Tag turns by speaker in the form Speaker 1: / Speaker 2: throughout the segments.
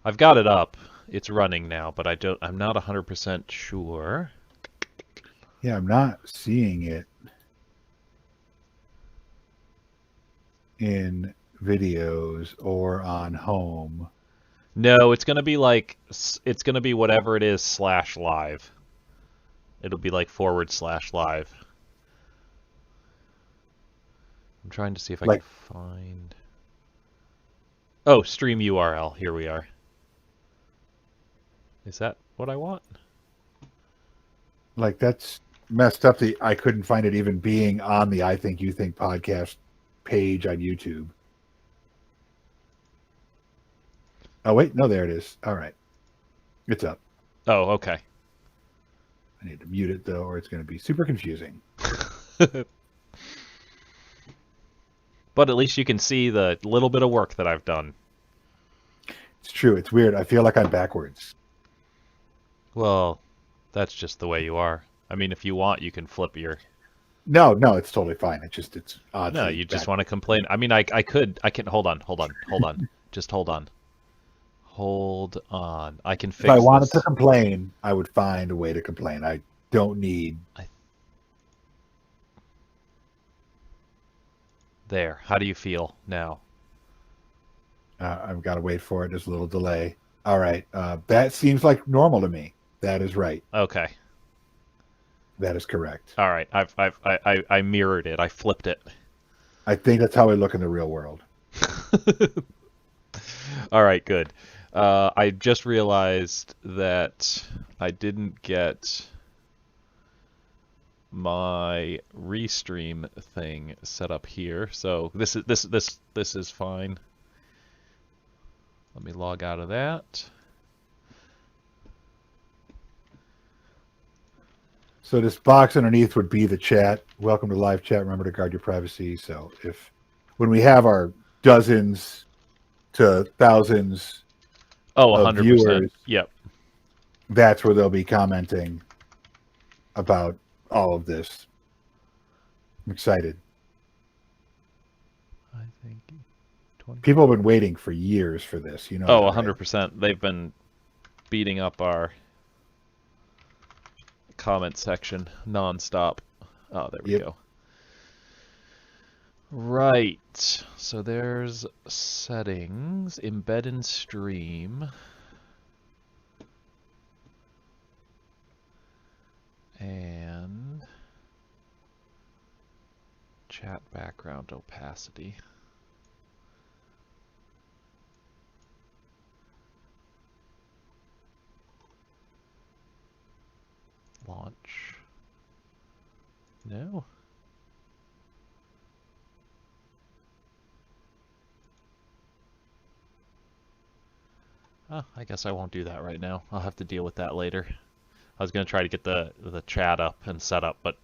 Speaker 1: I've got it up. It's running now, but I'm not 100% sure.
Speaker 2: Yeah, I'm not seeing it in videos or on home.
Speaker 1: No, it's gonna be like it's gonna be whatever it is /live. It'll be like /live. I'm trying to see if I can
Speaker 2: Like
Speaker 1: find. Oh, stream URL. Here we are. Is that what I want?
Speaker 2: like that's messed up that I couldn't find it even being on the I Think You Think podcast page on YouTube. Oh wait, no, there it is. All right. It's up.
Speaker 1: Oh, okay.
Speaker 2: I need to mute it though, or it's going to be super confusing.
Speaker 1: But at least you can see the little bit of work that I've done.
Speaker 2: It's true. It's weird. I feel like I'm backwards.
Speaker 1: Well, that's just the way you are. I mean, if you want, you can flip your.
Speaker 2: No, it's totally fine. It's oddly.
Speaker 1: No, you just want to complain. I mean, I can. Hold on. Just hold on. Hold on. I can fix
Speaker 2: If I wanted
Speaker 1: this.
Speaker 2: to complain, I would find a way to complain. I don't need.
Speaker 1: There. How do you feel now?
Speaker 2: I've got to wait for it. There's a little delay. All right. That seems like normal to me. That is right.
Speaker 1: Okay.
Speaker 2: That is correct.
Speaker 1: All right. I mirrored it. I flipped it.
Speaker 2: I think that's how we look in the real world.
Speaker 1: All right. Good. I just realized that I didn't get my restream thing set up here, so this is fine. Let me log out of that.
Speaker 2: So this box underneath would be the chat. Welcome to live chat. Remember to guard your privacy. So when we have our dozens to thousands of
Speaker 1: 100%.
Speaker 2: viewers,
Speaker 1: Yep.
Speaker 2: that's where they'll be commenting about all of this. I'm excited.
Speaker 1: I think 20.
Speaker 2: People have been waiting for years for this, you know.
Speaker 1: Oh,
Speaker 2: that,
Speaker 1: 100%.
Speaker 2: right?
Speaker 1: They've been beating up our comment section nonstop. Oh, there we go. Right. So there's settings, embed in stream. And chat background opacity. Launch. No. Oh, I guess I won't do that right now. I'll have to deal with that later. I was going to try to get the chat up and set up, but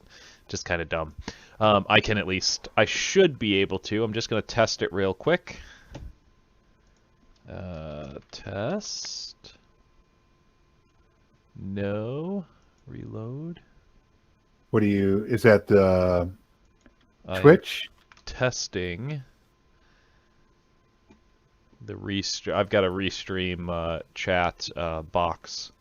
Speaker 1: just kind of dumb. I should be able to. I'm just going to test it real quick. Test. No. Reload.
Speaker 2: Is that the Twitch?
Speaker 1: Testing the restream. I've got a restream chat box.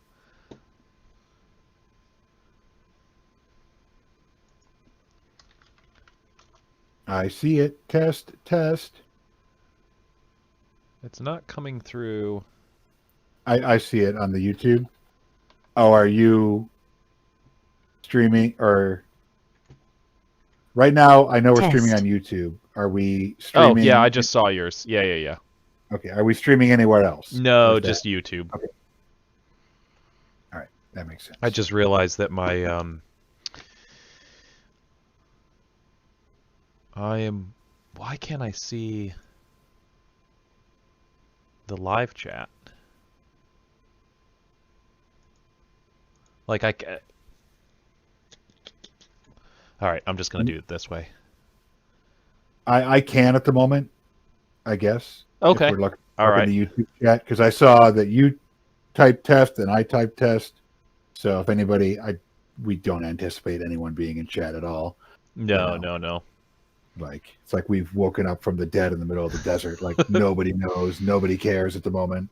Speaker 2: I see it. Test.
Speaker 1: It's not coming through.
Speaker 2: I see it on the YouTube. Oh, are you streaming or right now? I know we're streaming on YouTube. Are we streaming?
Speaker 1: Oh, yeah, I just saw yours. Yeah.
Speaker 2: Okay. Are we streaming anywhere else?
Speaker 1: No, just YouTube.
Speaker 2: Okay. All right. That makes sense.
Speaker 1: I just realized that my why can't I see the live chat? Like all right, I'm just gonna do it this way.
Speaker 2: I can at the moment, I guess.
Speaker 1: Okay.
Speaker 2: If we're looking
Speaker 1: All right.
Speaker 2: in the YouTube chat, because I saw that you typed test and I typed test. So if anybody, we don't anticipate anyone being in chat at all.
Speaker 1: No.
Speaker 2: Like it's like we've woken up from the dead in the middle of the desert. Like nobody knows, nobody cares at the moment.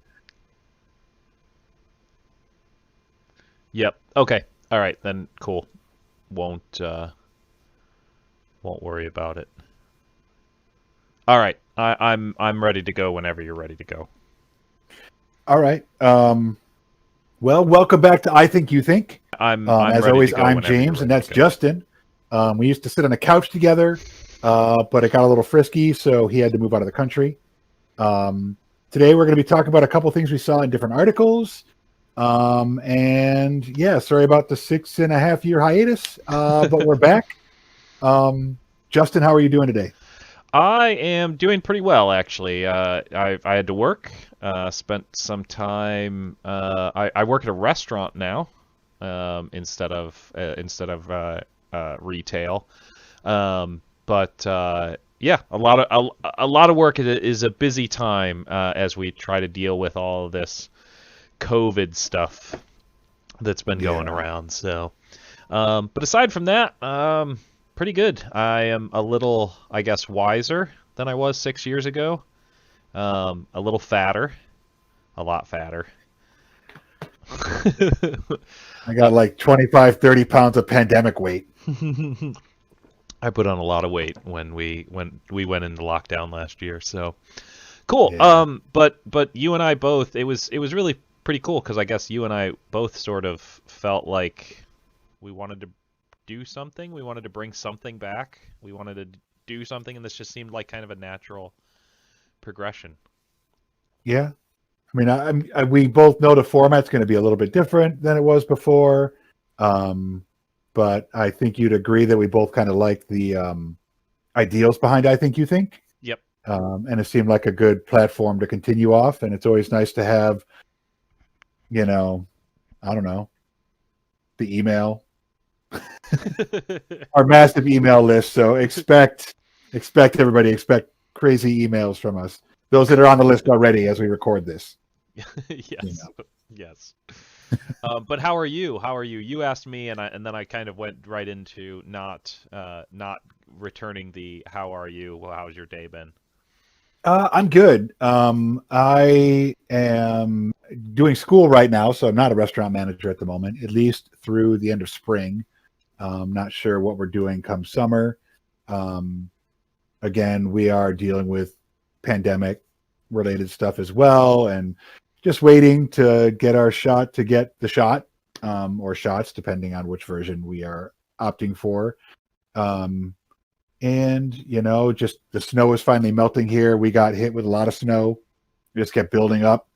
Speaker 1: Yep. Okay. All right, then cool. Won't won't worry about it. All right. I'm ready to go whenever you're ready to go.
Speaker 2: All right. Well, welcome back to I Think You Think.
Speaker 1: I'm
Speaker 2: As
Speaker 1: ready to
Speaker 2: always,
Speaker 1: go
Speaker 2: I'm
Speaker 1: whenever you're
Speaker 2: James, and
Speaker 1: ready to
Speaker 2: that's
Speaker 1: go.
Speaker 2: Justin. We used to sit on a couch together, but it got a little frisky, so he had to move out of the country. Today, we're going to be talking about a couple things we saw in different articles. And yeah, sorry about the 6.5 year hiatus, but we're back. Justin, how are you doing today?
Speaker 1: I am doing pretty well, actually. I had to work. Spent some time. I work at a restaurant now, retail. But yeah, a lot of work is a busy time as we try to deal with all of this COVID stuff that's been going
Speaker 2: Yeah.
Speaker 1: around. So, but aside from that, pretty good. I am a little, I guess, wiser than I was 6 years ago. A little fatter, a lot fatter.
Speaker 2: I got like 25, 30 pounds of pandemic weight.
Speaker 1: I put on a lot of weight when we went into lockdown last year. So cool.
Speaker 2: Yeah.
Speaker 1: But you and I both, it was really pretty cool because I guess you and I both sort of felt like we wanted to do something. We wanted to bring something back. We wanted to do something, and this just seemed like kind of a natural progression.
Speaker 2: Yeah. I mean, we both know the format's going to be a little bit different than it was before. Um, but I think you'd agree that we both kind of like the ideals behind I Think You Think.
Speaker 1: Yep.
Speaker 2: And it seemed like a good platform to continue off. And it's always nice to have, you know, I don't know, the email, our massive email list. So expect everybody, expect crazy emails from us. Those that are on the list already as we record this. You
Speaker 1: Yes.
Speaker 2: know.
Speaker 1: Yes. But how are you? How are you? You asked me, and then I kind of went right into not returning the how are you? Well, how's your day been?
Speaker 2: I'm good. I am doing school right now, so I'm not a restaurant manager at the moment, at least through the end of spring. Not sure what we're doing come summer. Um, Again, we are dealing with pandemic related stuff as well, and just waiting to get our shot to get the shot, or shots, depending on which version we are opting for. Um, and just the snow is finally melting here. We got hit with a lot of snow. It just kept building up.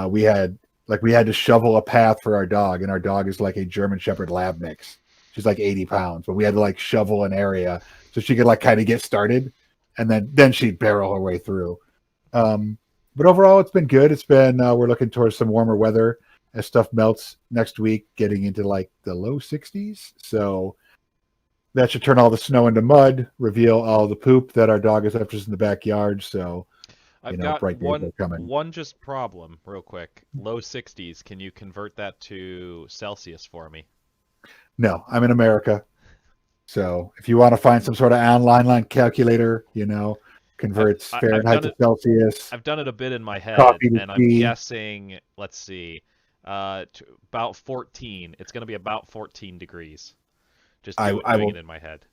Speaker 2: We had to shovel a path for our dog, and our dog is like a German Shepherd Lab mix. She's like 80 pounds, but we had to like shovel an area so she could like kind of get started, and then she'd barrel her way through. Um, but overall, it's been good. It's been we're looking towards some warmer weather as stuff melts next week, getting into like the low 60s. So that should turn all the snow into mud, reveal all the poop that our dog has left us in the backyard. So,
Speaker 1: I've got
Speaker 2: bright days are
Speaker 1: one
Speaker 2: coming.
Speaker 1: one just problem, real quick. Low 60s. Can you convert that to Celsius for me?
Speaker 2: No, I'm in America. So if you want to find some sort of online calculator,
Speaker 1: I've
Speaker 2: converts
Speaker 1: I've
Speaker 2: Fahrenheit
Speaker 1: done
Speaker 2: to
Speaker 1: it.
Speaker 2: Celsius,
Speaker 1: I've done it a bit in my head,
Speaker 2: coffee to
Speaker 1: and I'm
Speaker 2: tea.
Speaker 1: guessing. Let's see. About 14. It's gonna be about 14 degrees. Just
Speaker 2: I
Speaker 1: doing it
Speaker 2: will.
Speaker 1: in my head.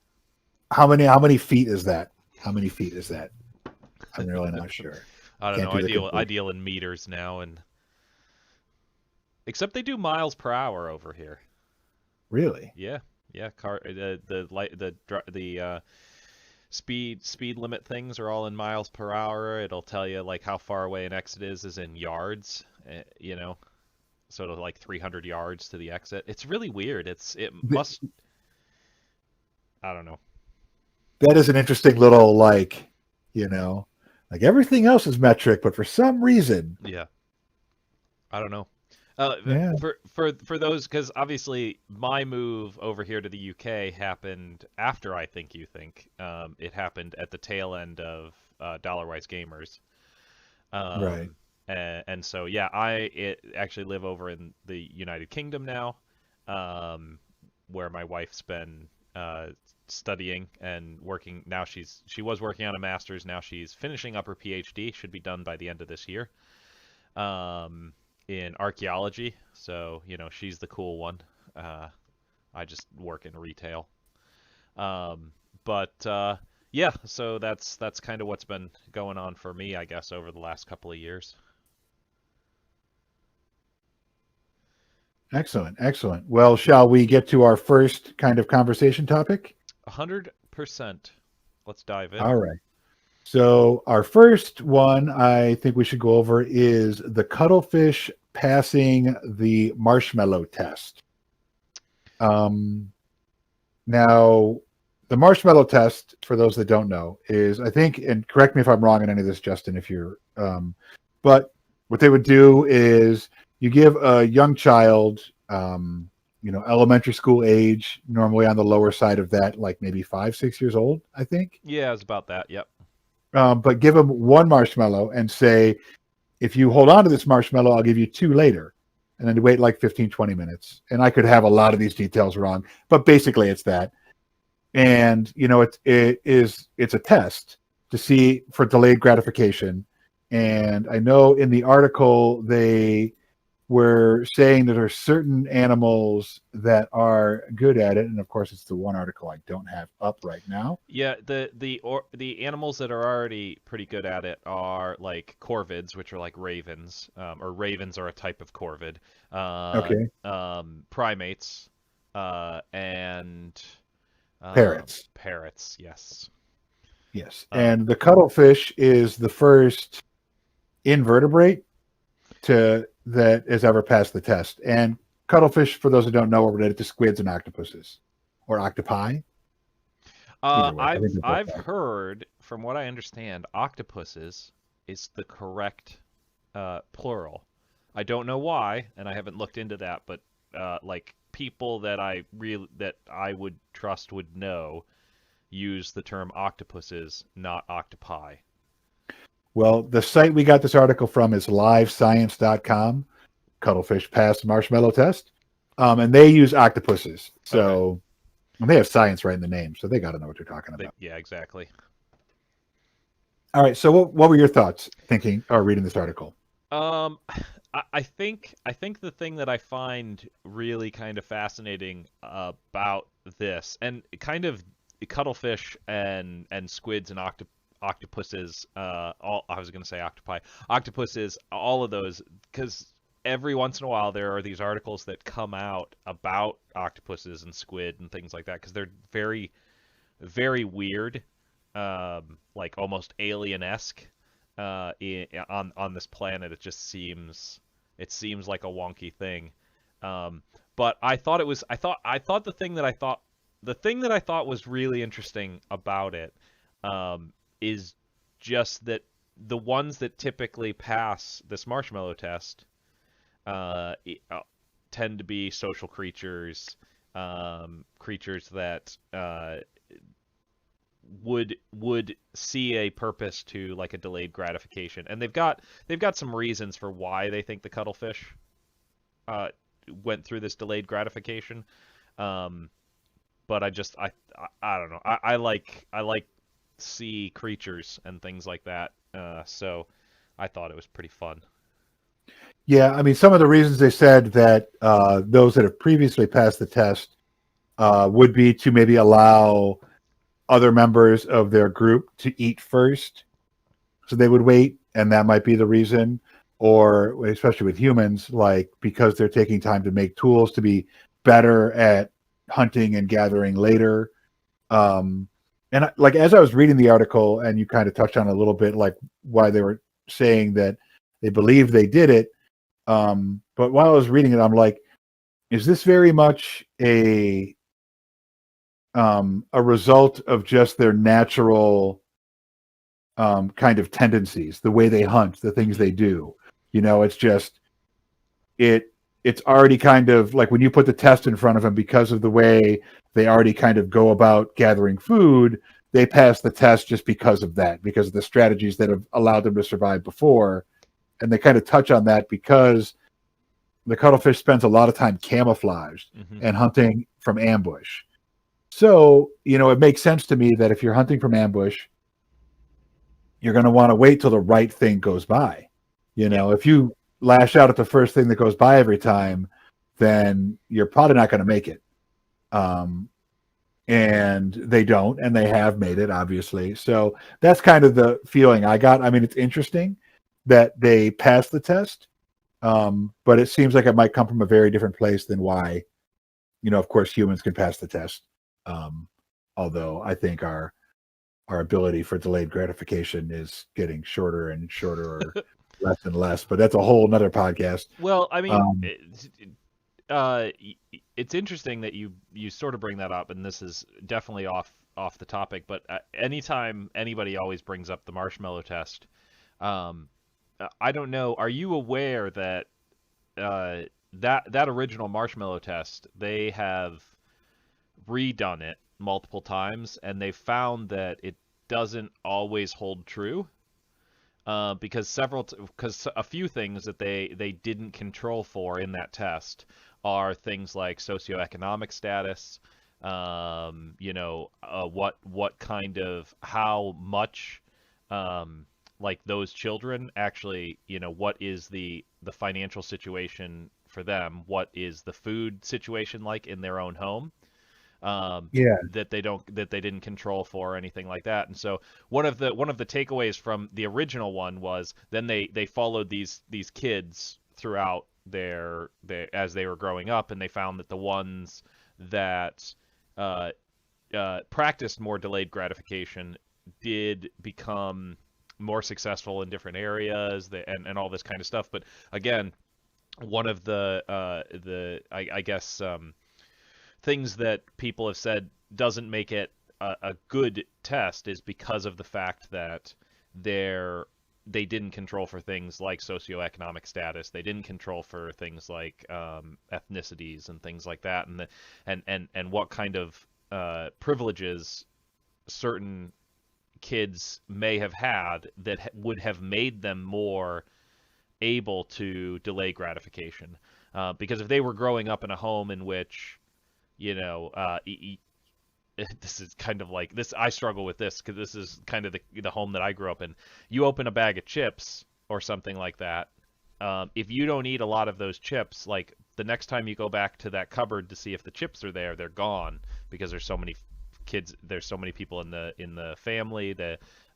Speaker 2: How many feet is that? How many feet is that? I'm really not sure.
Speaker 1: I don't
Speaker 2: Can't
Speaker 1: know.
Speaker 2: do the
Speaker 1: I
Speaker 2: conversion.
Speaker 1: deal in meters now, and except they do miles per hour over here.
Speaker 2: Really?
Speaker 1: Yeah, yeah. Car the light the speed limit things are all in miles per hour. It'll tell you like how far away an exit is in yards. So to like 300 yards to the exit. It's really weird. It must. I don't know.
Speaker 2: That is an interesting little you know, like everything else is metric, but for some reason,
Speaker 1: Yeah, I don't know.
Speaker 2: yeah.
Speaker 1: For those, because obviously my move over here to the UK happened after I Think You Think. It happened at the tail end of Dollarwise Gamers.
Speaker 2: Right.
Speaker 1: And so yeah, I actually live over in the United Kingdom now, um, where my wife's been studying and working. Now she was working on a master's. Now she's finishing up her PhD. Should be done by the end of this year. Um, in archaeology, so she's the cool one. Uh, I just work in retail. But yeah, so that's kind of what's been going on for me, I guess, over the last couple of years.
Speaker 2: Excellent, excellent. Well, shall we get to our first kind of conversation topic?
Speaker 1: 100%. Let's dive in.
Speaker 2: All right. So our first one I think we should go over is the cuttlefish passing the marshmallow test. Now, the marshmallow test, for those that don't know, is, I think, and correct me if I'm wrong on any of this, Justin, if you're, but what they would do is you give a young child, elementary school age, normally on the lower side of that, like maybe 5, 6 years old, I think.
Speaker 1: Yeah, it's about that. Yep.
Speaker 2: But give them one marshmallow and say, if you hold on to this marshmallow, I'll give you two later. And then wait like 15, 20 minutes. And I could have a lot of these details wrong, but basically it's that. And, it's a test to see for delayed gratification. And I know in the article, they were saying that there are certain animals that are good at it. And of course, it's the one article I don't have up right now.
Speaker 1: Yeah, the animals that are already pretty good at it are like corvids, which are like ravens, or ravens are a type of corvid.
Speaker 2: Okay.
Speaker 1: Primates, and
Speaker 2: Parrots.
Speaker 1: Parrots, yes.
Speaker 2: Yes. And the cuttlefish is the first invertebrate that has ever passed the test. And cuttlefish, for those who don't know, are related to squids and octopuses or octopi.
Speaker 1: I've heard, from what I understand, octopuses is the correct plural. I don't know why, and I haven't looked into that, but like people that I would trust would know use the term octopuses, not octopi.
Speaker 2: Well, the site we got this article from is livescience.com. Cuttlefish passed marshmallow test. And they use octopuses. So okay. And they have science right in the name, so they got to know what they're talking about.
Speaker 1: Yeah, exactly.
Speaker 2: All right. So what were your thoughts thinking or reading this article?
Speaker 1: I think the thing that I find really kind of fascinating about this, and kind of cuttlefish and squids and octopuses, I was going to say octopi, octopuses, all of those, because every once in a while there are these articles that come out about octopuses and squid and things like that, because they're very, very weird, like almost alien-esque. On this planet, it just seems like a wonky thing. But I thought the thing that I thought was really interesting about it is just that the ones that typically pass this marshmallow test tend to be social creatures, creatures that would see a purpose to like a delayed gratification, and they've got some reasons for why they think the cuttlefish went through this delayed gratification. But I don't know. I like sea creatures and things like that. So I thought it was pretty fun.
Speaker 2: Yeah, I mean, some of the reasons they said that those that have previously passed the test would be to maybe allow other members of their group to eat first, so they would wait, and that might be the reason. Or especially with humans, like because they're taking time to make tools to be better at hunting and gathering later. And like as I was reading the article, and you kind of touched on a little bit, like why they were saying that they believe they did it. But while I was reading it, I'm like, is this very much a result of just their natural kind of tendencies, the way they hunt, the things they do? It's just it's already kind of like when you put the test in front of them, because of the way they already kind of go about gathering food, they pass the test just because of that, because of the strategies that have allowed them to survive before. And they kind of touch on that because the cuttlefish spends a lot of time camouflaged and hunting from ambush. So, it makes sense to me that if you're hunting from ambush, you're going to want to wait till the right thing goes by. If you lash out at the first thing that goes by every time, then you're probably not going to make it. And they don't, and they have made it, obviously. So that's kind of the feeling I got. I mean, it's interesting that they passed the test, but it seems like it might come from a very different place than why, of course, humans can pass the test. Although I think our ability for delayed gratification is getting shorter and shorter, or less and less. But that's a whole nother podcast.
Speaker 1: Well, I mean, it's interesting that you sort of bring that up, and this is definitely off the topic. But anytime anybody always brings up the marshmallow test, I don't know. Are you aware that that original marshmallow test, they have redone it multiple times, and they found that it doesn't always hold true, because a few things that they didn't control for in that test are things like socioeconomic status, what kind of, how much, like those children actually, what is the financial situation for them, what is the food situation like in their own home, that they didn't control for, or anything like that. And so one of the takeaways from the original one was then they followed these kids throughout their as they were growing up, and they found that the ones that practiced more delayed gratification did become more successful in different areas, and all this kind of stuff. But again, one of the I guess things that people have said doesn't make it a good test is because of the fact that they didn't control for things like socioeconomic status. They didn't control for things like ethnicities and things like that, and what kind of privileges certain kids may have had that would have made them more able to delay gratification. Because if they were growing up in a home in which, this is kind of like this, I struggle with this because this is kind of the home that I grew up in. You open a bag of chips or something like that. If you don't eat a lot of those chips, like the next time you go back to that cupboard to see if the chips are there, they're gone because there's so many kids, there's so many people in the family,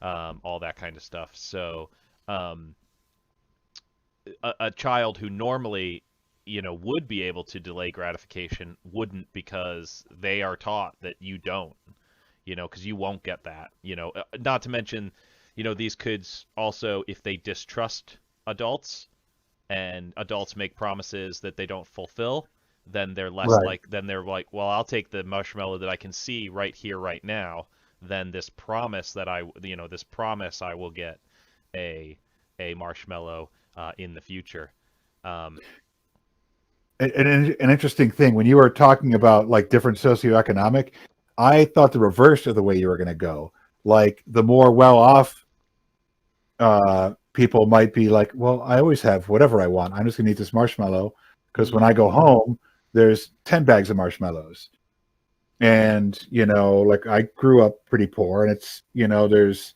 Speaker 1: all that kind of stuff. So a child who normally would be able to delay gratification wouldn't, because they are taught that you don't, because you won't get that, not to mention, these kids also, if they distrust adults and adults make promises that they don't fulfill, then they're less then they're like, well, I'll take the marshmallow that I can see right here, right now, than this promise that I will get a marshmallow in the future.
Speaker 2: An interesting thing, when you were talking about like different socioeconomic, I thought the reverse of the way you were going to go. Like the more well-off people might be like, well, I always have whatever I want. I'm just going to eat this marshmallow because when I go home, there's 10 bags of marshmallows. And, like I grew up pretty poor, and it's, there's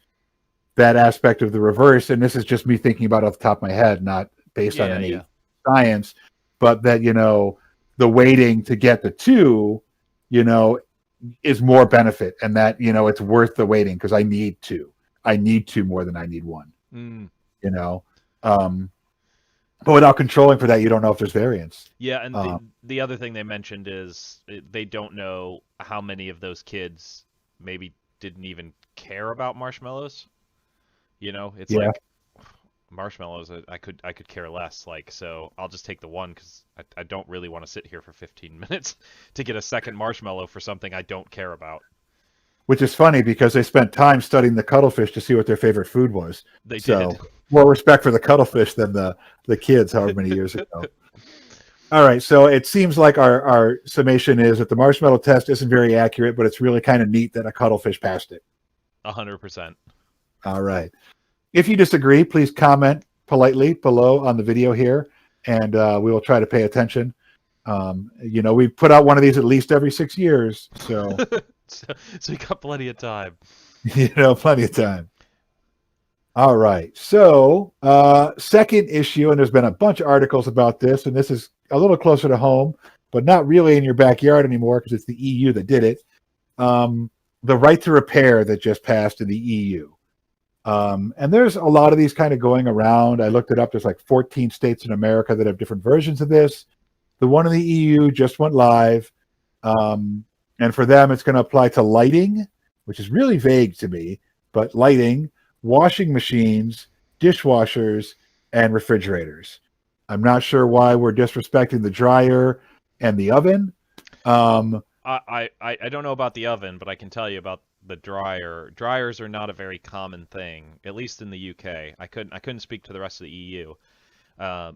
Speaker 2: that aspect of the reverse. And this is just me thinking about it off the top of my head, not based on any science. But that, the waiting to get the two, is more benefit, and that, it's worth the waiting because I need two. I need two more than I need one. But without controlling for that, you don't know if there's variance.
Speaker 1: Yeah, and the other thing they mentioned is they don't know how many of those kids maybe didn't even care about marshmallows. It's like, marshmallows, I could care less, like, so I'll just take the one because I don't really want to sit here for 15 minutes to get a second marshmallow for something I don't care about.
Speaker 2: Which is funny because they spent time studying the cuttlefish to see what their favorite food was.
Speaker 1: They did.
Speaker 2: More respect for the cuttlefish than the kids however many years ago. All right, so it seems like our summation is that the marshmallow test isn't very accurate, but it's really kind of neat that a cuttlefish passed it.
Speaker 1: 100%.
Speaker 2: All right. If you disagree, please comment politely below on the video here, and we will try to pay attention. We put out one of these at least every 6 years, so
Speaker 1: so you got plenty of time.
Speaker 2: Plenty of time. All right. So, second issue, and there's been a bunch of articles about this, and this is a little closer to home, but not really in your backyard anymore because it's the EU that did it. The right to repair that just passed in the EU. And there's a lot of these kind of going around. I looked it up. There's like 14 states in America that have different versions of this. The one in the EU just went live. And for them, it's going to apply to lighting, which is really vague to me, but lighting, washing machines, dishwashers, and refrigerators. I'm not sure why we're disrespecting the dryer and the oven.
Speaker 1: I don't know about the oven, but I can tell you about the dryer. Dryers are not a very common thing, at least in the UK. I couldn't speak to the rest of the EU. But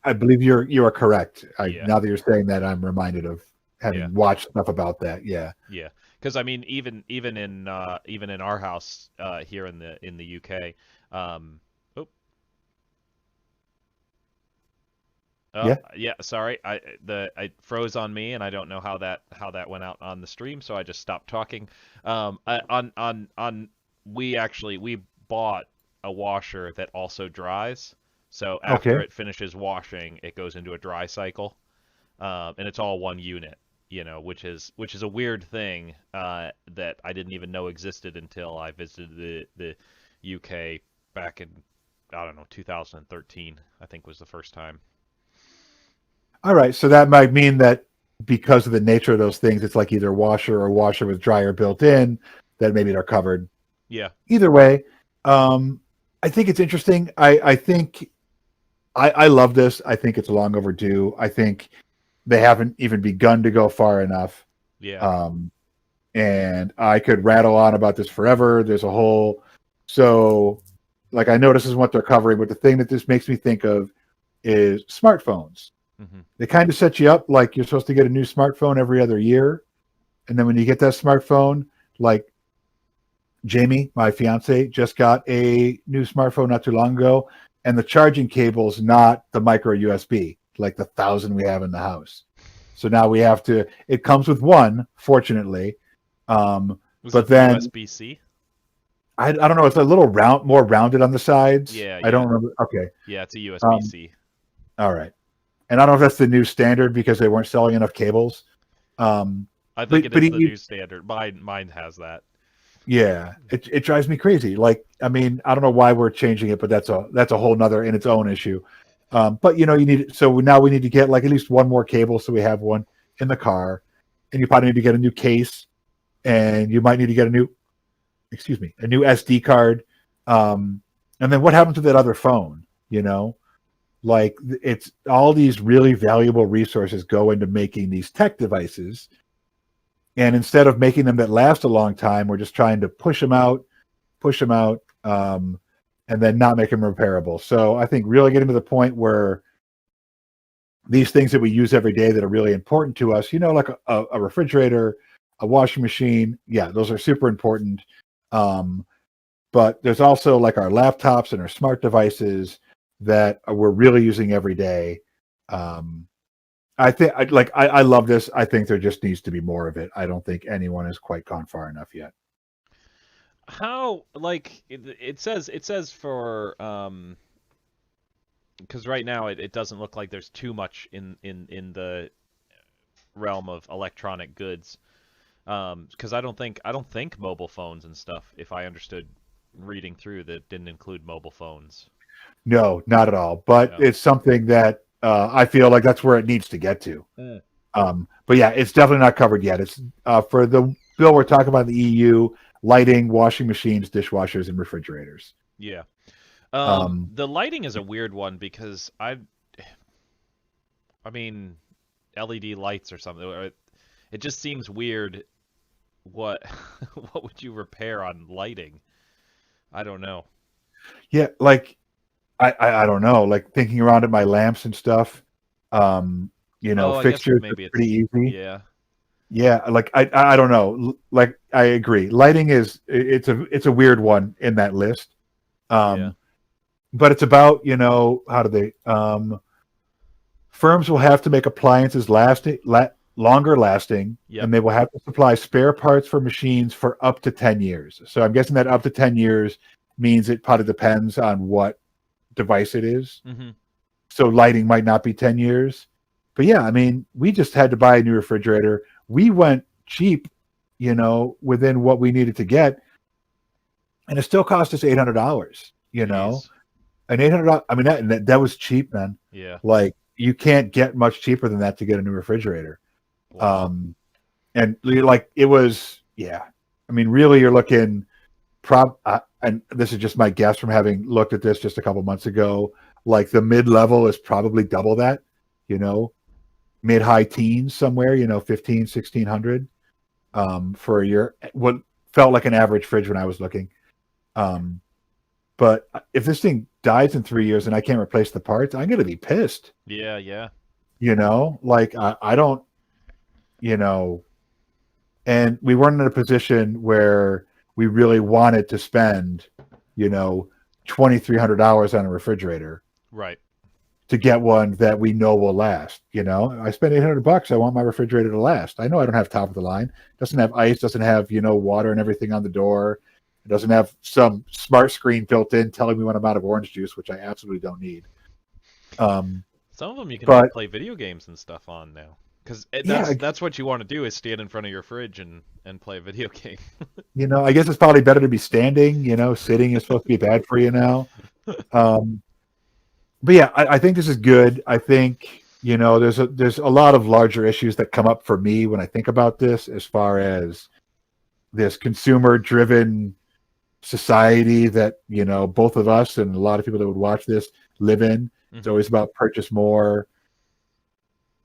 Speaker 2: I believe you are correct.
Speaker 1: Yeah.
Speaker 2: Now that you're saying that, I'm reminded of having watched stuff about that. Yeah.
Speaker 1: Yeah, because I mean, even in our house here in the UK, oh, yeah, sorry, I froze on me, and I don't know how that went out on the stream, so I just stopped talking. We bought a washer that also dries, so after it finishes washing, it goes into a dry cycle, and it's all one unit. Which is a weird thing that I didn't even know existed until I visited the UK back in, I don't know, 2013, I think was the first time.
Speaker 2: All right, so that might mean that because of the nature of those things, it's like either washer or washer with dryer built in, that maybe they're covered.
Speaker 1: Yeah.
Speaker 2: Either way, I think it's interesting. I think I love this. I think it's long overdue. I think they haven't even begun to go far enough.
Speaker 1: Yeah.
Speaker 2: And I could rattle on about this forever. There's a whole, so like I know this is what they're covering, but the thing that this makes me think of is smartphones.
Speaker 1: Mm-hmm.
Speaker 2: They kind of set you up like you're supposed to get a new smartphone every other year. And then when you get that smartphone, like Jamie, my fiance, just got a new smartphone not too long ago, and the charging cable's not the micro USB, like the 1,000 we have in the house. So now we have to, it comes with one, fortunately. But then
Speaker 1: USB-C?
Speaker 2: I don't know, it's a little more rounded on the sides.
Speaker 1: Yeah.
Speaker 2: I don't remember. Okay.
Speaker 1: Yeah, it's a USB-C.
Speaker 2: All right. And I don't know if that's the new standard because they weren't selling enough cables.
Speaker 1: I think it is the new standard. Mine has that.
Speaker 2: Yeah, it drives me crazy. Like, I mean, I don't know why we're changing it, but that's a whole nother in its own issue. But you need, so now we need to get like at least one more cable, so we have one in the car, and you probably need to get a new case, and you might need to get a new SD card. And then what happens to that other phone? Like it's all these really valuable resources go into making these tech devices. And instead of making them that last a long time, we're just trying to push them out, and then not make them repairable. So I think really getting to the point where these things that we use every day that are really important to us, like a refrigerator, a washing machine, yeah, those are super important. But there's also like our laptops and our smart devices that we're really using every day. I think I love this. I think there just needs to be more of it. I don't think anyone has quite gone far enough yet.
Speaker 1: How, like, it says for because right now it doesn't look like there's too much in the realm of electronic goods. Because I don't think mobile phones and stuff, if I understood reading through, that didn't include mobile phones.
Speaker 2: No, not at all. But it's something that I feel like that's where it needs to get to. But yeah, it's definitely not covered yet. It's for the bill we're talking about, the EU, lighting, washing machines, dishwashers, and refrigerators.
Speaker 1: Yeah. The lighting is a weird one because I mean, LED lights or something. It just seems weird. What would you repair on lighting? I don't know.
Speaker 2: Yeah, like I don't know. Like thinking around at my lamps and stuff. Fixtures maybe pretty easy.
Speaker 1: Yeah.
Speaker 2: Yeah, like I don't know. Like I agree. Lighting it's a weird one in that list. But it's about, how do they firms will have to make appliances longer lasting, and they will have to supply spare parts for machines for up to 10 years. So I'm guessing that up to 10 years means it probably depends on what device it is.
Speaker 1: Mm-hmm.
Speaker 2: So lighting might not be 10 years. But yeah, I mean, we just had to buy a new refrigerator. We went cheap, within what we needed to get, and it still cost us $800.
Speaker 1: Jeez.
Speaker 2: And $800. I mean, that was cheap, man.
Speaker 1: Yeah.
Speaker 2: Like you can't get much cheaper than that to get a new refrigerator.
Speaker 1: Wow.
Speaker 2: And like it was, yeah. I mean, really, you're looking and this is just my guess from having looked at this just a couple months ago. Like the mid level is probably double that, mid high teens somewhere, 15, 1600 for a year. What felt like an average fridge when I was looking. But if this thing dies in 3 years and I can't replace the parts, I'm going to be pissed.
Speaker 1: Yeah, yeah.
Speaker 2: Like I don't, and we weren't in a position where we really wanted to spend, $2,300 on a refrigerator.
Speaker 1: Right.
Speaker 2: To get one that we know will last. I spent $800. I want my refrigerator to last. I know I don't have top of the line. It doesn't have ice. Doesn't have water and everything on the door. It doesn't have some smart screen built in telling me when I'm out of orange juice, which I absolutely don't need.
Speaker 1: Some of them you can play video games and stuff on now. Because that's what you want to do is stand in front of your fridge and play a video game.
Speaker 2: I guess it's probably better to be standing. Sitting is supposed to be bad for you now. But yeah, I think this is good. I think there's a lot of larger issues that come up for me when I think about this, as far as this consumer-driven society that both of us and a lot of people that would watch this live in. Mm-hmm. It's always about purchase more.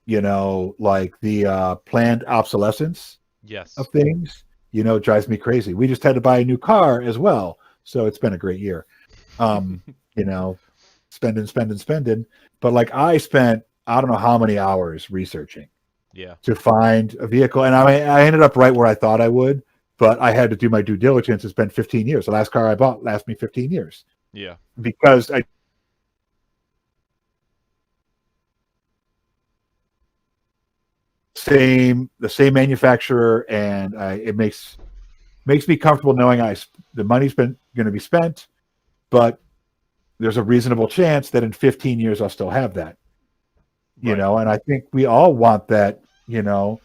Speaker 2: Like the planned obsolescence.
Speaker 1: Yes.
Speaker 2: Of things. Drives me crazy. We just had to buy a new car as well, so it's been a great year. Spending. But like I spent, I don't know how many hours researching to find a vehicle. And I ended up right where I thought I would, but I had to do my due diligence and spend 15 years. The last car I bought lasted me 15 years.
Speaker 1: Yeah.
Speaker 2: Because the same manufacturer, and it makes me comfortable knowing the money's been going to be spent, but there's a reasonable chance that in 15 years I'll still have that, and I think we all want that. Who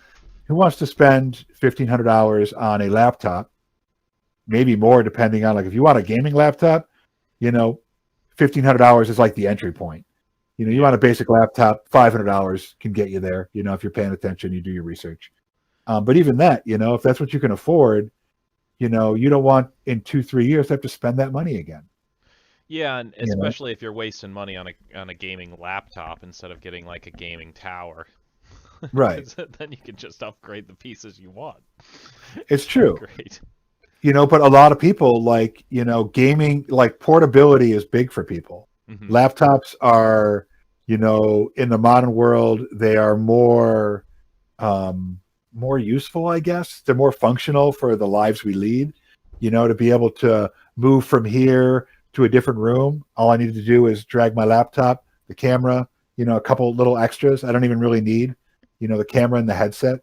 Speaker 2: wants to spend $1,500 on a laptop, maybe more depending on, like, if you want a gaming laptop, $1,500 is like the entry point. You want a basic laptop, $500 can get you there. If you're paying attention, you do your research. But even that, if that's what you can afford, you don't want in 2-3 years to have to spend that money again.
Speaker 1: Yeah, and especially if you're wasting money on a gaming laptop instead of getting like a gaming tower.
Speaker 2: Right.
Speaker 1: Then you can just upgrade the pieces you want.
Speaker 2: It's true.
Speaker 1: Great.
Speaker 2: But a lot of people like, gaming, like portability is big for people. Mm-hmm. Laptops are, in the modern world, they are more useful, I guess. They're more functional for the lives we lead, to be able to move from here to a different room. All I needed to do is drag my laptop, the camera, a couple little extras. I don't even really need, the camera and the headset.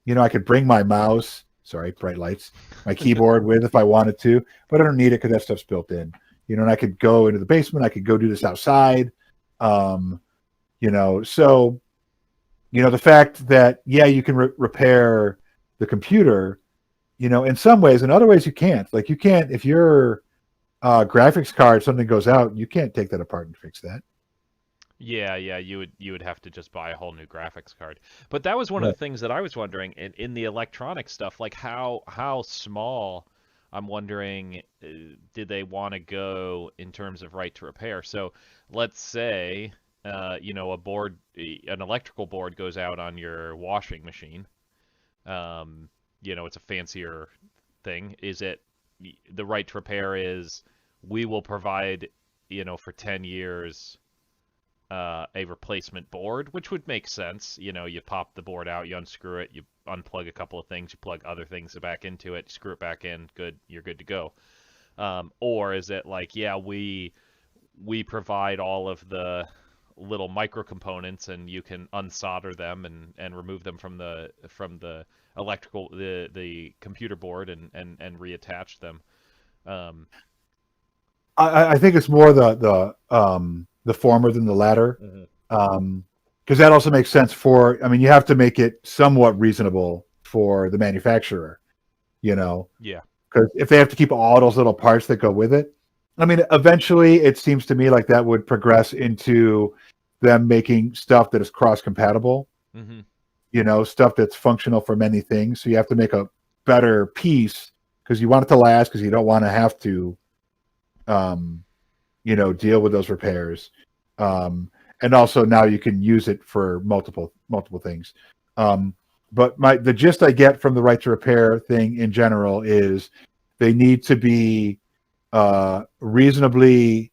Speaker 2: I could bring my mouse, sorry, bright lights, my keyboard with if I wanted to, but I don't need it because that stuff's built in. And I could go into the basement. I could go do this outside. So, the fact that, you can repair the computer, in some ways. In other ways, you can't. Like, you can't, if your graphics card, something goes out, you can't take that apart and fix that.
Speaker 1: Yeah, you would have to just buy a whole new graphics card. But that was one of the things that I was wondering in the electronic stuff, like how small. I'm wondering, did they want to go in terms of right to repair? So let's say, an electrical board goes out on your washing machine. It's a fancier thing. Is it the right to repair is we will provide, for 10 years, a replacement board, which would make sense. You pop the board out, you unscrew it, you unplug a couple of things, you plug other things back into it, screw it back in, good, you're good to go. Or is it like, we provide all of the little micro components and you can unsolder them and remove them from the electrical the computer board and reattach them.
Speaker 2: I think it's more the former than the latter. Because that also makes sense for. I mean, you have to make it somewhat reasonable for the manufacturer.
Speaker 1: Yeah.
Speaker 2: Because if they have to keep all those little parts that go with it, I mean, eventually it seems to me like that would progress into them making stuff that is cross compatible.
Speaker 1: Mm-hmm.
Speaker 2: Stuff that's functional for many things. So you have to make a better piece because you want it to last because you don't want to have to, deal with those repairs. And also now you can use it for multiple things. But the gist I get from the right to repair thing in general is they need to be reasonably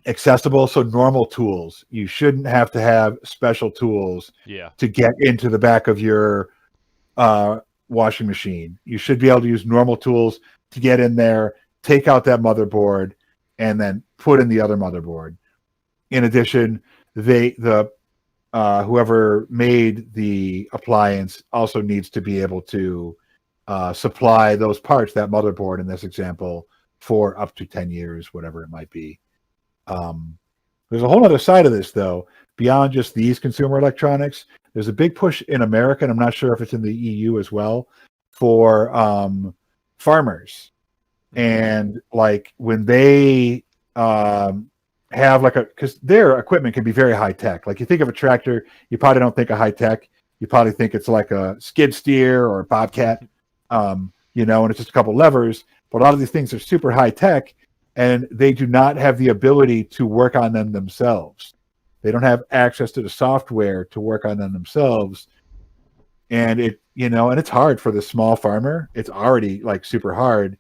Speaker 2: accessible. So normal tools, you shouldn't have to have special tools to get into the back of your washing machine. You should be able to use normal tools to get in there, take out that motherboard, and then put in the other motherboard. In addition, whoever made the appliance also needs to be able to supply those parts, that motherboard in this example, for up to 10 years, whatever it might be. There's a whole other side of this, though, beyond just these consumer electronics. There's a big push in America, and I'm not sure if it's in the EU as well, for farmers. And like when they have because their equipment can be very high tech. Like you think of a tractor, you probably don't think of high tech. You probably think it's like a skid steer or a bobcat, and it's just a couple levers. But a lot of these things are super high tech, and they do not have the ability to work on them themselves. They don't have access to the software to work on them themselves. And and it's hard for the small farmer. It's already like super hard.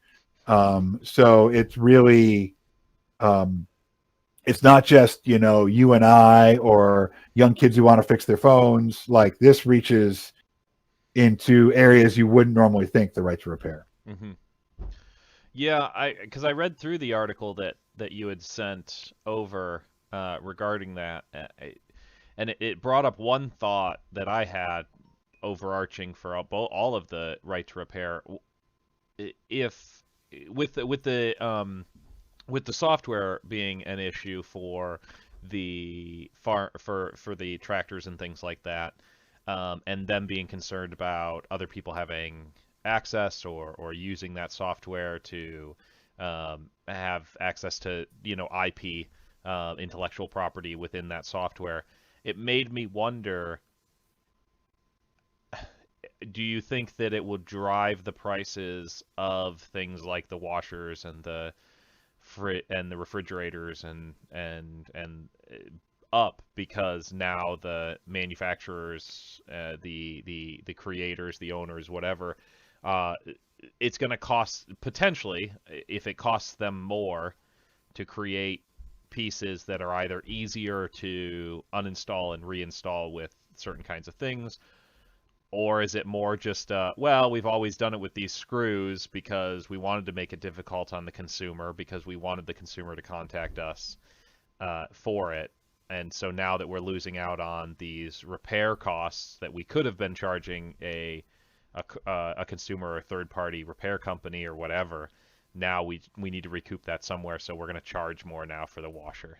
Speaker 2: So it's really, it's not just, you and I or young kids who want to fix their phones. Like this reaches into areas you wouldn't normally think the right to repair.
Speaker 1: Mm-hmm. Yeah, because I read through the article that you had sent over regarding that, and it brought up one thought that I had overarching for all of the right to repair. If with the software being an issue for the for the tractors and things like that, and them being concerned about other people having access or using that software to have access to IP, intellectual property within that software, it made me wonder, do you think that it would drive the prices of things like the washers and the refrigerators and up because now the manufacturers, the creators, the owners, whatever, it's going to cost, potentially, if it costs them more to create pieces that are either easier to uninstall and reinstall with certain kinds of things, or is it more just, well, we've always done it with these screws because we wanted to make it difficult on the consumer because we wanted the consumer to contact us for it. And so now that we're losing out on these repair costs that we could have been charging a consumer or a third-party repair company or whatever, now we need to recoup that somewhere, so we're going to charge more now for the washer.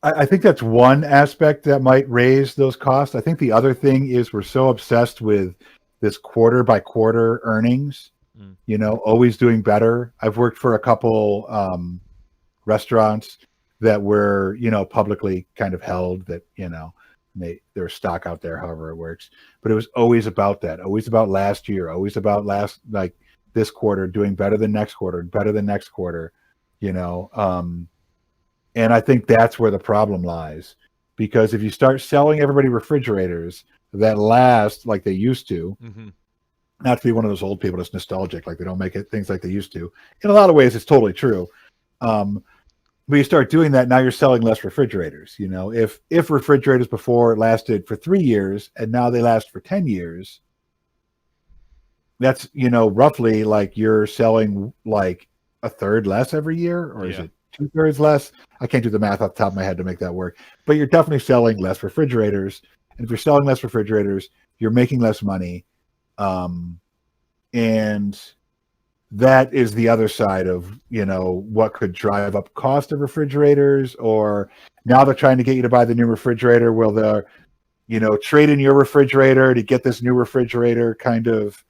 Speaker 2: I think that's one aspect that might raise those costs. I think the other thing is we're so obsessed with this quarter by quarter earnings, always doing better. I've worked for a couple restaurants that were, publicly kind of held that, there's stock out there, however it works. But it was always about that, always about last year, always about this quarter doing better than next quarter, better than next quarter, and I think that's where the problem lies, because if you start selling everybody refrigerators that last like they used to, not to be one of those old people that's nostalgic, like they don't make things like they used to. In a lot of ways, it's totally true. But you start doing that, now you're selling less refrigerators. If refrigerators before lasted for 3 years and now they last for 10 years, that's, roughly like you're selling like a third less every year, or is it 2/3 less? I can't do the math off the top of my head to make that work, but you're definitely selling less refrigerators. And if you're selling less refrigerators, you're making less money. And that is the other side of, what could drive up cost of refrigerators. Or now they're trying to get you to buy the new refrigerator. Will the, trade in your refrigerator to get this new refrigerator kind of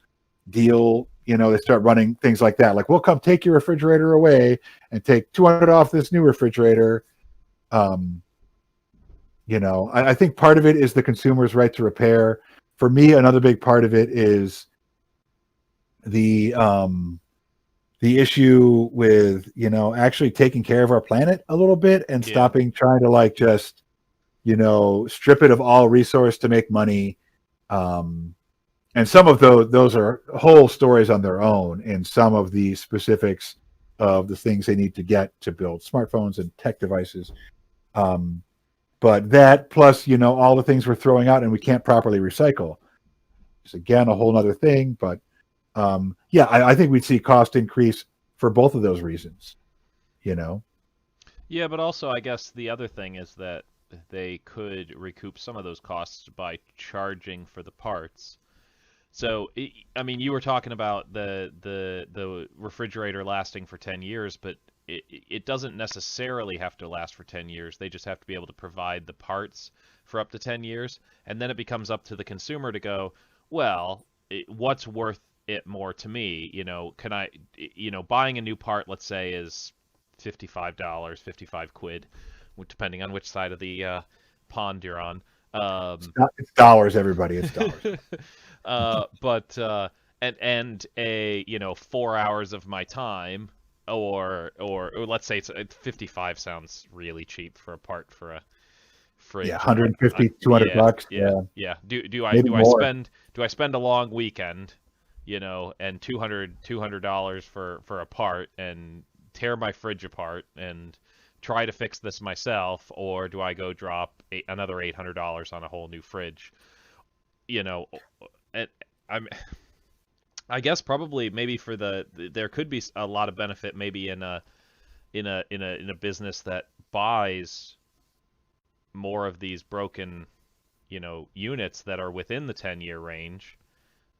Speaker 2: deal? They start running things like that. Like, we'll come take your refrigerator away and take 200 off this new refrigerator. Um, I think part of it is the consumer's right to repair. For me, another big part of it is the issue with, actually taking care of our planet a little bit and
Speaker 1: Yeah.
Speaker 2: stopping trying to like just, strip it of all resource to make money. And some of those are whole stories on their own, and some of the specifics of the things they need to get to build smartphones and tech devices. But that plus, all the things we're throwing out and we can't properly recycle is again a whole other thing. But yeah, I think we'd see cost increase for both of those reasons. You know,
Speaker 1: Yeah, but also I guess the other thing is that they could recoup some of those costs by charging for the parts. So, I mean, you were talking about the refrigerator lasting for 10 years, but it doesn't necessarily have to last for 10 years. They just have to be able to provide the parts for up to 10 years, and then it becomes up to the consumer to go, well, what's worth it more to me? Can I, buying a new part, let's say, is $55, 55 quid, depending on which side of the pond you're on.
Speaker 2: it's dollars, everybody. It's dollars.
Speaker 1: But and a 4 hours of my time, or let's say it's 55 sounds really cheap for a part for a fridge.
Speaker 2: Yeah, 150, 200
Speaker 1: yeah,
Speaker 2: bucks.
Speaker 1: yeah,
Speaker 2: Yeah,
Speaker 1: yeah. Do I
Speaker 2: maybe
Speaker 1: do I
Speaker 2: more.
Speaker 1: spend a long weekend, and $200 for a part and tear my fridge apart and try to fix this myself, or do I go drop another $800 on a whole new fridge? You know, and I'm I guess probably maybe for there could be a lot of benefit maybe in a business that buys more of these broken, units that are within the 10-year range,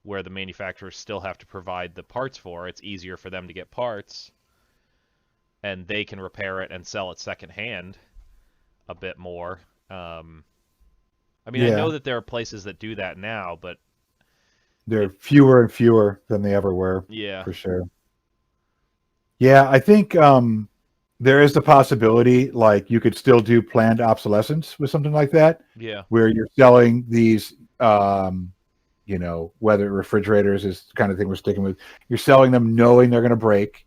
Speaker 1: where the manufacturers still have to provide the parts for. It's easier for them to get parts, and they can repair it and sell it secondhand a bit more. I mean, I
Speaker 2: Yeah,
Speaker 1: know that there are places that do that now, but
Speaker 2: they're
Speaker 1: it,
Speaker 2: fewer and fewer than they ever were,
Speaker 1: yeah,
Speaker 2: for sure. Yeah, I think there is the possibility, like you could still do planned obsolescence with something like that,
Speaker 1: yeah,
Speaker 2: where you're selling these, whether refrigerators is the kind of thing we're sticking with. You're selling them knowing they're going to break,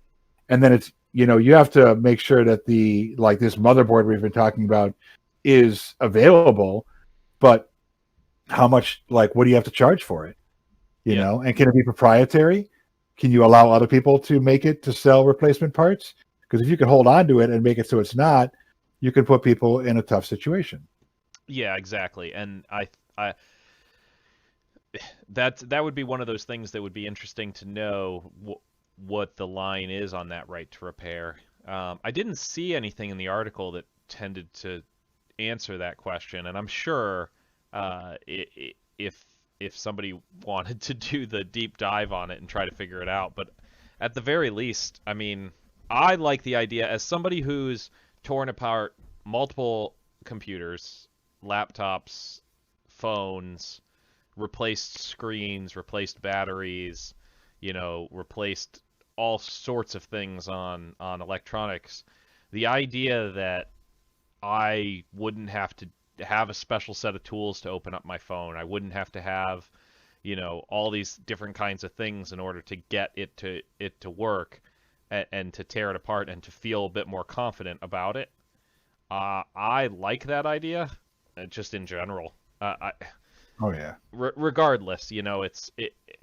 Speaker 2: and then it's, you have to make sure that the like this motherboard we've been talking about is available, but how much, like, what do you have to charge for it?
Speaker 1: yeah.
Speaker 2: And can it be proprietary? Can you allow other people to make it to sell replacement parts? Because if you can hold on to it and make it so it's not, you can put people in a tough situation.
Speaker 1: Yeah, exactly. And I that would be one of those things that would be interesting to know what the line is on that right to repair. I didn't see anything in the article that tended to answer that question, and I'm sure if somebody wanted to do the deep dive on it and try to figure it out, but at the very least, I mean, I like the idea as somebody who's torn apart multiple computers, laptops, phones, replaced screens, replaced batteries, replaced all sorts of things on electronics. The idea that I wouldn't have to have a special set of tools to open up my phone. I wouldn't have to have, all these different kinds of things in order to get it to work and to tear it apart and to feel a bit more confident about it. I like that idea, just in general.
Speaker 2: Oh yeah.
Speaker 1: Regardless,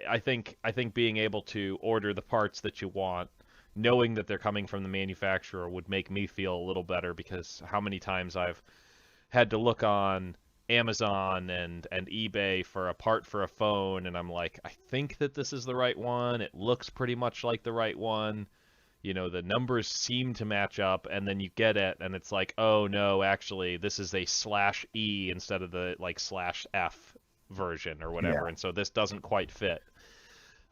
Speaker 1: I think being able to order the parts that you want, knowing that they're coming from the manufacturer, would make me feel a little better, because how many times I've had to look on Amazon and eBay for a part for a phone, and I'm like, I think that this is the right one. It looks pretty much like the right one. The numbers seem to match up, and then you get it, and it's like, oh no, actually, this is a /E instead of the like /F version or whatever,
Speaker 2: Yeah.
Speaker 1: and so this doesn't quite fit.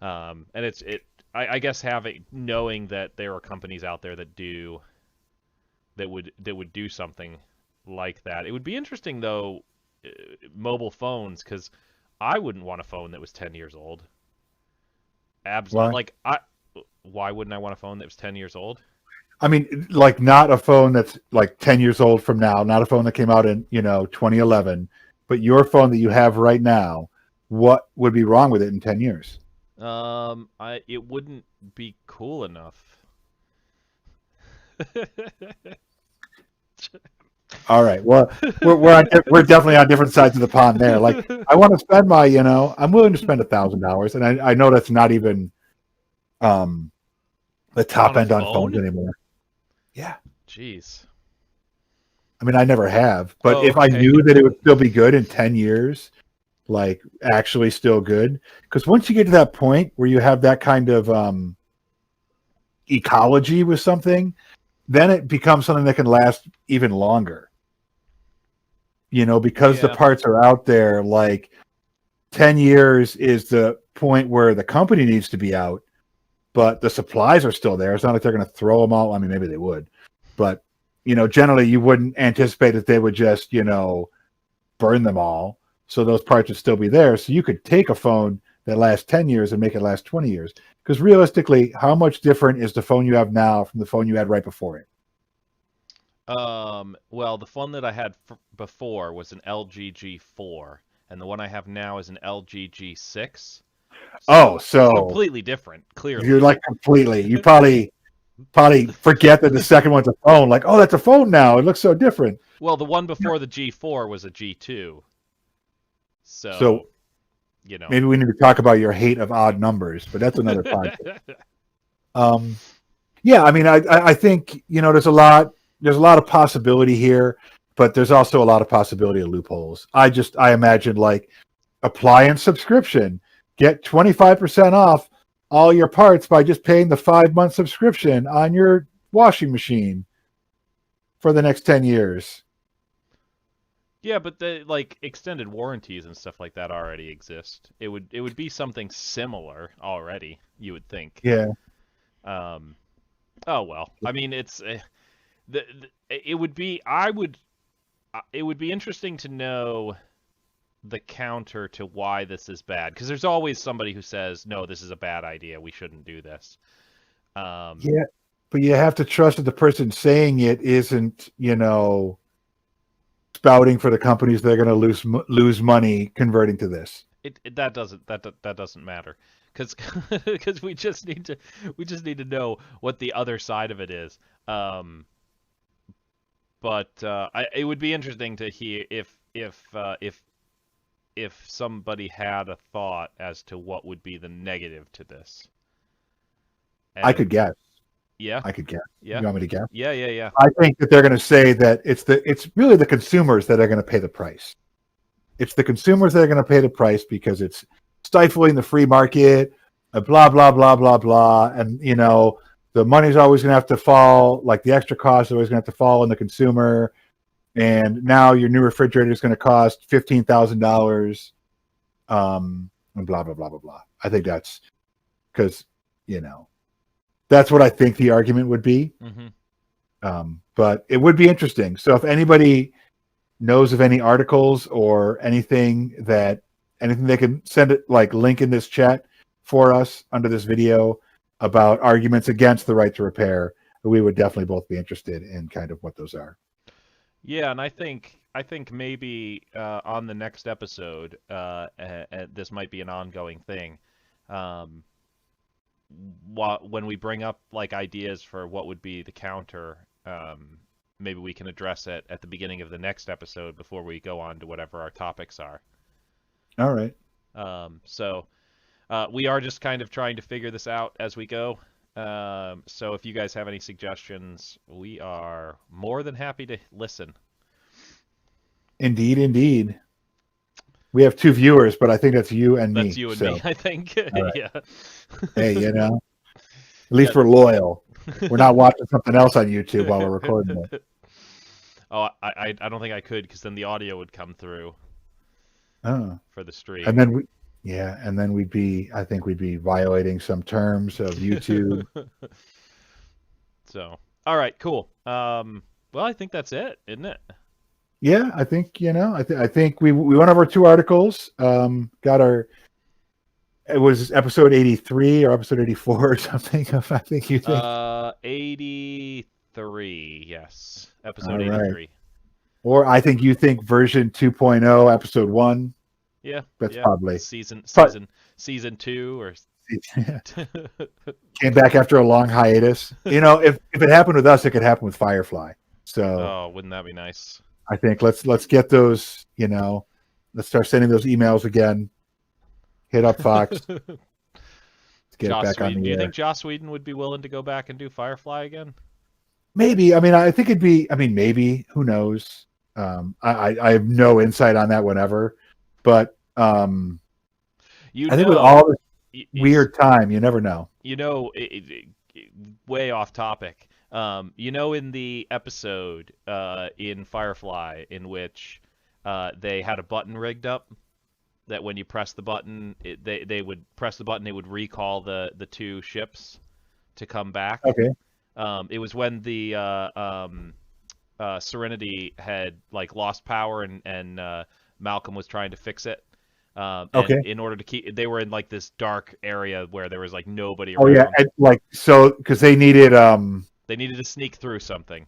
Speaker 1: And it I guess knowing that there are companies out there that would do something like that. It would be interesting though, mobile phones, because I wouldn't want a phone that was 10 years old.
Speaker 2: Why?
Speaker 1: Like why wouldn't I want a phone that was 10 years old?
Speaker 2: I mean, like not a phone that's like 10 years old from now, not a phone that came out in, 2011, but your phone that you have right now, what would be wrong with it in 10 years?
Speaker 1: It wouldn't be cool enough.
Speaker 2: All right. Well, we're definitely on different sides of the pond there. Like, I want to spend I'm willing to spend $1,000, and I know that's not even the top
Speaker 1: On a
Speaker 2: end on phones
Speaker 1: phone?
Speaker 2: anymore. Yeah.
Speaker 1: Jeez.
Speaker 2: I mean, I never have, but
Speaker 1: Oh,
Speaker 2: if I
Speaker 1: okay.
Speaker 2: knew that it would still be good in 10 years, like actually still good, because once you get to that point where you have that kind of ecology with something, then it becomes something that can last even longer. Because the
Speaker 1: Yeah.
Speaker 2: parts are out there, like 10 years is the point where the company needs to be out, but the supplies are still there. It's not like they're going to throw them all. I mean, maybe they would, but generally you wouldn't anticipate that they would just, burn them all. So those parts would still be there. So you could take a phone that lasts 10 years and make it last 20 years. Because realistically, how much different is the phone you have now from the phone you had right before it?
Speaker 1: Well, the phone that I had before was an LG G4, and the one I have now is an LG G6.
Speaker 2: Oh,
Speaker 1: So
Speaker 2: so
Speaker 1: completely different,
Speaker 2: you're
Speaker 1: clearly.
Speaker 2: like completely, you probably forget that the second one's a phone. Like, oh, that's a phone now. It looks so different.
Speaker 1: Well, the one before the G4 was a G2.
Speaker 2: So
Speaker 1: So, you know.
Speaker 2: maybe we need to talk about your hate of odd numbers, but that's another podcast. Um, yeah, I mean, I think there's a lot of possibility here, but there's also a lot of possibility of loopholes. I imagine like appliance subscription, get 25% off all your parts by just paying the 5-month subscription on your washing machine for the next 10 years.
Speaker 1: Yeah, but the like extended warranties and stuff like that already exist. It would be something similar already, you would think.
Speaker 2: Yeah,
Speaker 1: Um, oh well. I mean, it's it would be it would be interesting to know the counter to why this is bad, because there's always somebody who says, "No, this is a bad idea. We shouldn't do this." Um,
Speaker 2: yeah, but you have to trust that the person saying it isn't, spouting for the companies that are going to lose money converting to this.
Speaker 1: that doesn't that doesn't matter, because because we just need to know what the other side of it is. But it would be interesting to hear if somebody had a thought as to what would be the negative to this.
Speaker 2: I
Speaker 1: And
Speaker 2: could guess.
Speaker 1: yeah,
Speaker 2: I could guess.
Speaker 1: yeah,
Speaker 2: You want me to guess?
Speaker 1: yeah, yeah, yeah.
Speaker 2: I think that they're going to say that it's really the consumers that are going to pay the price. It's the consumers that are going to pay the price because it's stifling the free market, blah blah blah blah blah, and the money's always going to have to fall. Like the extra cost is always going to have to fall on the consumer. And now your new refrigerator is going to cost $15,000, and blah blah blah blah blah. I think that's because that's what I think the argument would be. But it would be interesting. So if anybody knows of any articles or anything they can send it, like link in this chat for us under this video about arguments against the right to repair, we would definitely both be interested in kind of what those are.
Speaker 1: Yeah, and I think maybe on the next episode, this might be an ongoing thing. Um, when we bring up like ideas for what would be the counter, maybe we can address it at the beginning of the next episode before we go on to whatever our topics are.
Speaker 2: All right.
Speaker 1: So we are just kind of trying to figure this out as we go. So if you guys have any suggestions, we are more than happy to listen.
Speaker 2: Indeed, indeed. We have 2 viewers, but I think that's you and me.
Speaker 1: That's you and me, I think.
Speaker 2: Right.
Speaker 1: Yeah.
Speaker 2: Hey, at least
Speaker 1: Yeah.
Speaker 2: we're loyal. We're not watching something else on YouTube while we're recording it.
Speaker 1: Oh, I don't think I could, because then the audio would come through
Speaker 2: Oh.
Speaker 1: for the stream.
Speaker 2: And then Yeah, and then I think we'd be violating some terms of YouTube.
Speaker 1: So, all right, cool. Well, I think that's it, isn't it?
Speaker 2: Yeah, I think I think we went over 2 articles. Got our it was episode 83 or episode 84 or something. I think you think.
Speaker 1: 83, yes. Episode
Speaker 2: All right.
Speaker 1: 83.
Speaker 2: Or I think you think version 2.0, episode 1.
Speaker 1: Yeah,
Speaker 2: That's
Speaker 1: yeah.
Speaker 2: probably.
Speaker 1: Season
Speaker 2: But
Speaker 1: season season 2 or
Speaker 2: came back after a long hiatus. If it happened with us, it could happen with Firefly. So
Speaker 1: Oh, wouldn't that be nice?
Speaker 2: I think let's get those. Let's start sending those emails again. Hit up Fox. Let's get it
Speaker 1: Joss
Speaker 2: back on
Speaker 1: Whedon.
Speaker 2: the
Speaker 1: Do you
Speaker 2: air.
Speaker 1: think Joss Whedon would be willing to go back and do Firefly again?
Speaker 2: Maybe. I mean, I think it'd be. I mean, maybe. Who knows? I have no insight on that. Whenever, but
Speaker 1: You
Speaker 2: I think with
Speaker 1: know,
Speaker 2: all this
Speaker 1: it's
Speaker 2: weird time, you never know.
Speaker 1: way off topic. In the episode in Firefly in which they had a button rigged up that when you press the button, they would press the button, it would recall the two ships to come back.
Speaker 2: Okay.
Speaker 1: It was when the Serenity had like lost power and Malcolm was trying to fix it. And
Speaker 2: Okay.
Speaker 1: in order to keep, they were in like this dark area where there was like nobody
Speaker 2: Oh
Speaker 1: around.
Speaker 2: yeah, and, like so because they needed
Speaker 1: They needed to sneak through something.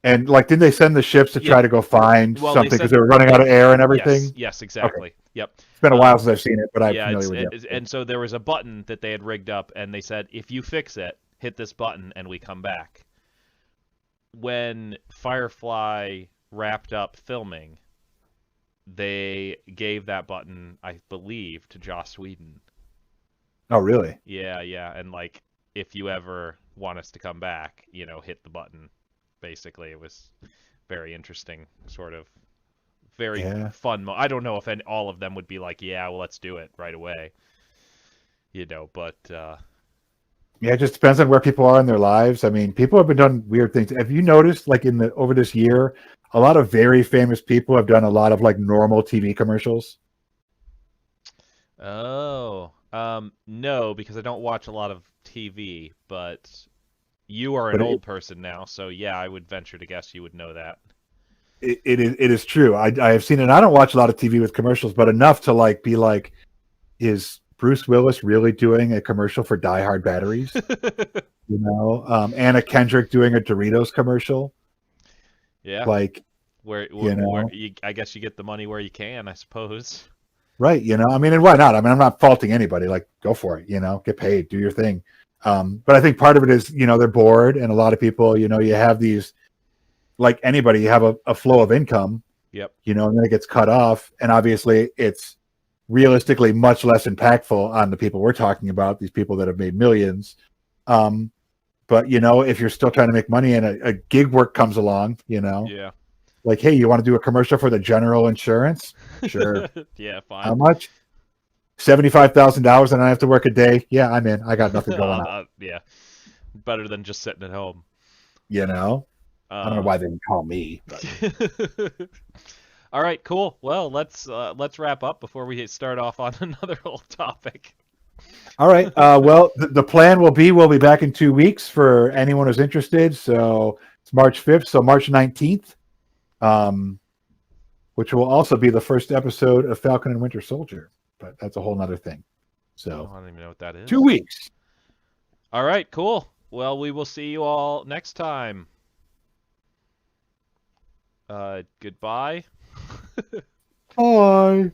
Speaker 2: and like didn't they send the ships to
Speaker 1: Yeah.
Speaker 2: try to go find
Speaker 1: Well,
Speaker 2: something because
Speaker 1: said-
Speaker 2: they were running out of air and everything?
Speaker 1: Yes, exactly. Yep.
Speaker 2: It's been a while since I've seen it, but I'm
Speaker 1: Yeah,
Speaker 2: familiar with it.
Speaker 1: and so there was a button that they had rigged up, and they said, if you fix it, hit this button, and we come back. When Firefly wrapped up filming, they gave that button, I believe, to Joss Whedon.
Speaker 2: Oh really?
Speaker 1: Yeah, yeah, and like, if you ever want us to come back, hit the button. Basically, it was very interesting, sort of very
Speaker 2: Yeah.
Speaker 1: fun. I don't know if all of them would be like, yeah, well, let's do it right away. But
Speaker 2: Yeah, it just depends on where people are in their lives. I mean, people have been doing weird things. Have you noticed, like over this year, a lot of very famous people have done a lot of like normal TV commercials?
Speaker 1: no, because I don't watch a lot of TV, but you are
Speaker 2: But
Speaker 1: an old person now, so yeah, I would venture to guess you would know that.
Speaker 2: it is true. I have seen it. I don't watch a lot of TV with commercials, but enough to like be like, is Bruce Willis really doing a commercial for Die Hard batteries? Anna Kendrick doing a Doritos commercial.
Speaker 1: Yeah,
Speaker 2: Like,
Speaker 1: where I guess you get the money where you can, I suppose.
Speaker 2: right. I mean, and why not? I mean, I'm not faulting anybody. Like, go for it, get paid, do your thing. But I think part of it is, they're bored. And a lot of people, you have these, like anybody, you have a flow of income,
Speaker 1: Yep.
Speaker 2: and then it gets cut off. And obviously it's realistically much less impactful on the people we're talking about, these people that have made millions. But if you're still trying to make money and a gig work comes along,
Speaker 1: Yeah.
Speaker 2: like, hey, you want to do a commercial for the General Insurance? Sure.
Speaker 1: Yeah, fine.
Speaker 2: How much? $75,000 and I have to work a day. Yeah, I'm in. I got nothing going on.
Speaker 1: Yeah, better than just sitting at home.
Speaker 2: I don't know why they would call me. But.
Speaker 1: All right, cool. Well, let's wrap up before we start off on another old topic.
Speaker 2: All right. Well, the plan will be we'll be back in 2 weeks for anyone who's interested. So it's March 5th, so March 19th, which will also be the first episode of Falcon and Winter Soldier. But that's a whole nother thing. So
Speaker 1: I don't even know what that is.
Speaker 2: 2 weeks.
Speaker 1: All right, cool. Well, we will see you all next time. Goodbye.
Speaker 2: Bye.